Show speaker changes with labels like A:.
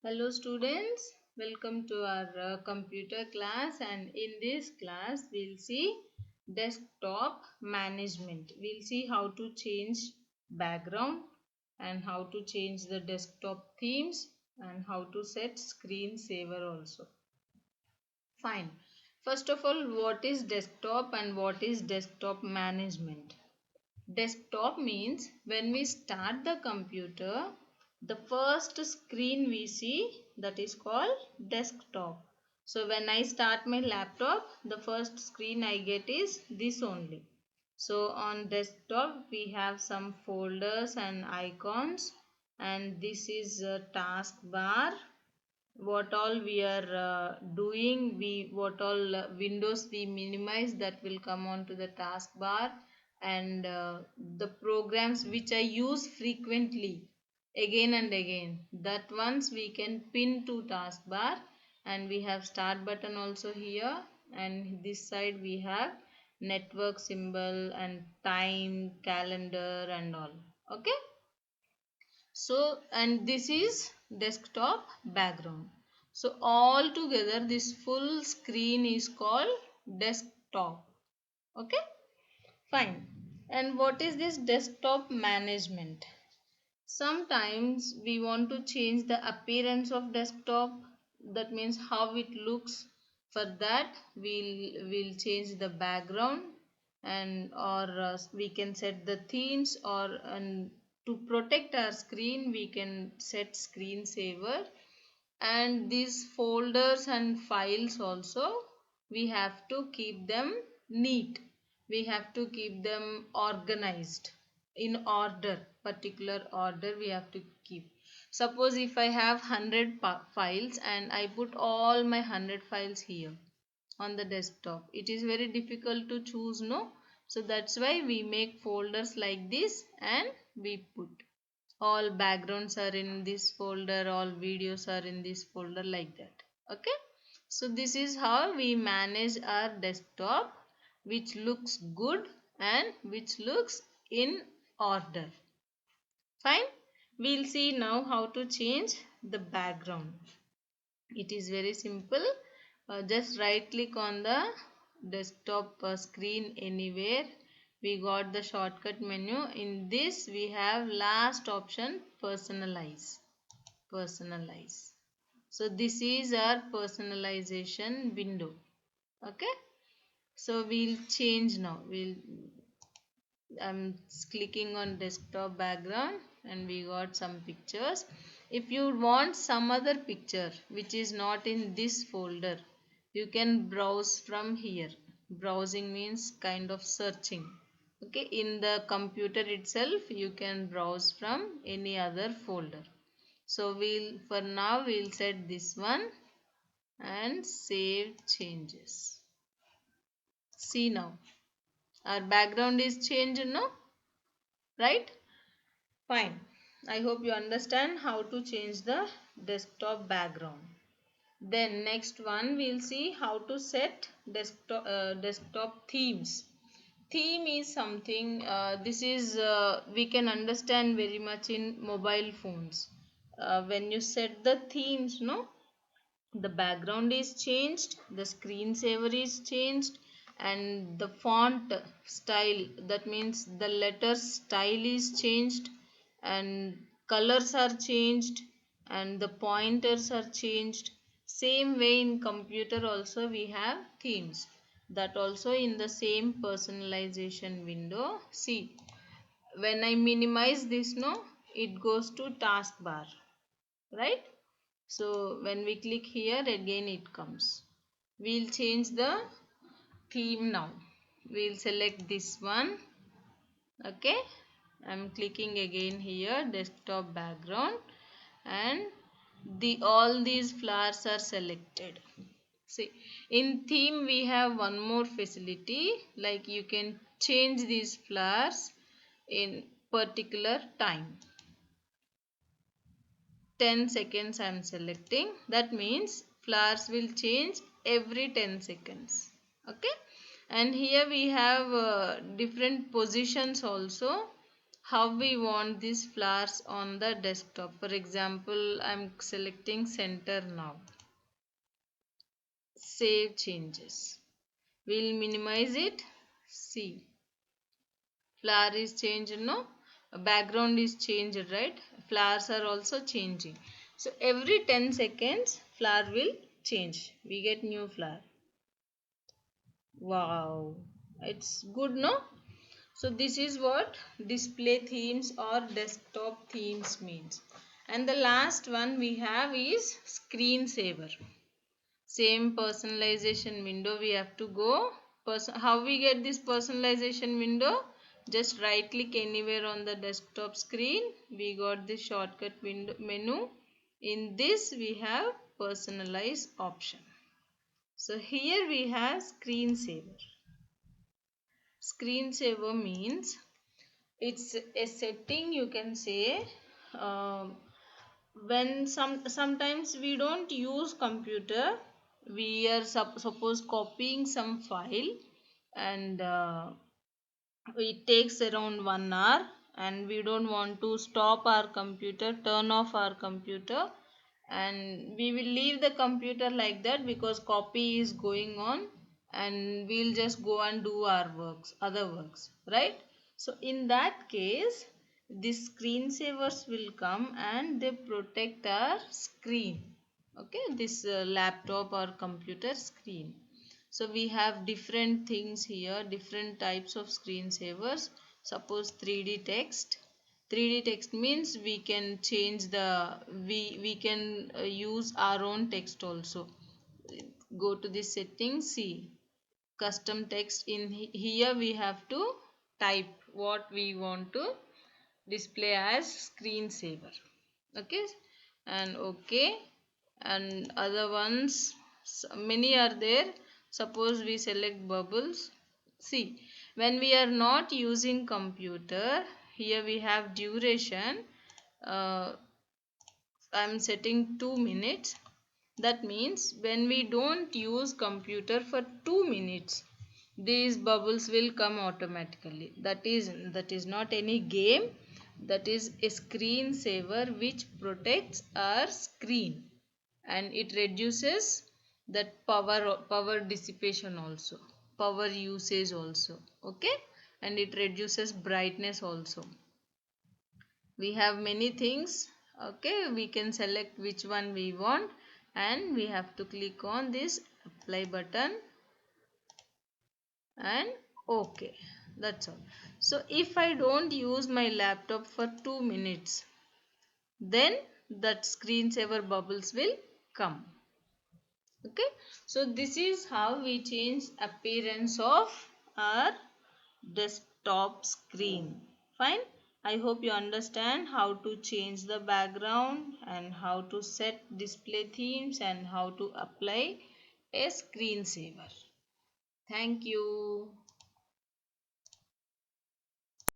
A: Hello students, welcome to our computer class, and in this class we'll see desktop management. We'll see how to change background and how to change the desktop themes and how to set screen saver also. Fine. First of all, what is desktop and what is desktop management? Desktop means when we start the computer, the first screen we see, that is called desktop. So when I start my laptop, the first screen I get is this only. So on desktop we have some folders and icons, and this is a taskbar. What all we are doing, what all windows we minimize, that will come on to the taskbar, and the programs which I use frequently again and again, that ones we can pin to taskbar. And we have start button also here, and this side we have network symbol and time, calendar and all. Okay, so, and this is desktop background. So all together this full screen is called desktop. Okay, fine. And what is this desktop management? Sometimes we want to change the appearance of desktop, that means how it looks. For that we'll change the background, and or we can set the themes, or and to protect our screen we can set screensaver. And these folders and files also, we have to keep them neat, we have to keep them organized in order, particular order we have to keep. Suppose if I have 100 files and I put all my 100 files here on the desktop, it is very difficult to choose, no? So that's why we make folders like this, and we put all backgrounds are in this folder, all videos are in this folder, like that. Okay, so this is how we manage our desktop, which looks good and which looks in order. Fine, we'll see now how to change the background. It is very simple. Just right click on the desktop screen anywhere. We got the shortcut menu. In this we have last option, personalize. Personalize. So this is our personalization window. Okay, so we'll change now. I'm clicking on desktop background, and we got some pictures. If you want some other picture which is not in this folder, you can browse from here. Browsing means kind of searching. Okay, in the computer itself you can browse from any other folder. So we'll, for now we'll set this one and save changes. See now, our background is changed, no? Right? Fine. I hope you understand how to change the desktop background. Then next one we'll see how to set desktop themes. Theme is something, this is we can understand very much in mobile phones. When you set the themes, no, the background is changed, the screensaver is changed, and the font style, that means the letter style is changed, and colors are changed, and the pointers are changed. Same way in computer also we have themes, that also in the same personalization window. See, when I minimize this, no, it goes to taskbar, right? So when we click here, again it comes. We'll change the theme now. We'll select this one. Okay, I'm clicking again here, desktop background, and the all these flowers are selected. See, in theme we have one more facility, like you can change these flowers in particular time. 10 seconds I am selecting. That means flowers will change every 10 seconds. Okay. And here we have different positions also. how we want these flowers on the desktop. For example, I'm selecting center now. Save changes. We'll minimize it. See, flower is changed, no? Background is changed, right? Flowers are also changing. So every 10 seconds, flower will change. We get new flower. Wow, it's good, no? So this is what display themes or desktop themes means. And the last one we have is screensaver. Same personalization window we have to go. How we get this personalization window? Just right click anywhere on the desktop screen. We got the shortcut window menu. In this we have personalize option. So here we have screensaver. Screensaver means it's a setting, you can say, um, when sometimes we don't use computer, we are suppose copying some file, and it takes around 1 hour, and we don't want to stop our computer, turn off our computer, and we will leave the computer like that because copy is going on, and we'll just go and do our works, other works, right? So in that case, these screensavers will come and they protect our screen, okay, this laptop or computer screen. So we have different things here, different types of screensavers. Suppose 3D text. 3D text means we can change the, we can use our own text also. Go to the settings, see custom text. In here we have to type what we want to display as screensaver, okay, and okay, and other ones many are there. Suppose we select bubbles. See, when we are not using computer, here we have duration. I'm setting 2 minutes. That means when we don't use computer for 2 minutes, these bubbles will come automatically. That is not any game. That is a screensaver which protects our screen, and it reduces that power dissipation also, power usage also, okay, and it reduces brightness also. We have many things, okay, we can select which one we want, and we have to click on this apply button and okay, that's all. So if I don't use my laptop for 2 minutes, then that screensaver bubbles will come, okay. So this is how we change appearance of our desktop screen. Fine. I hope you understand how to change the background and how to set display themes and how to apply a screensaver. Thank you.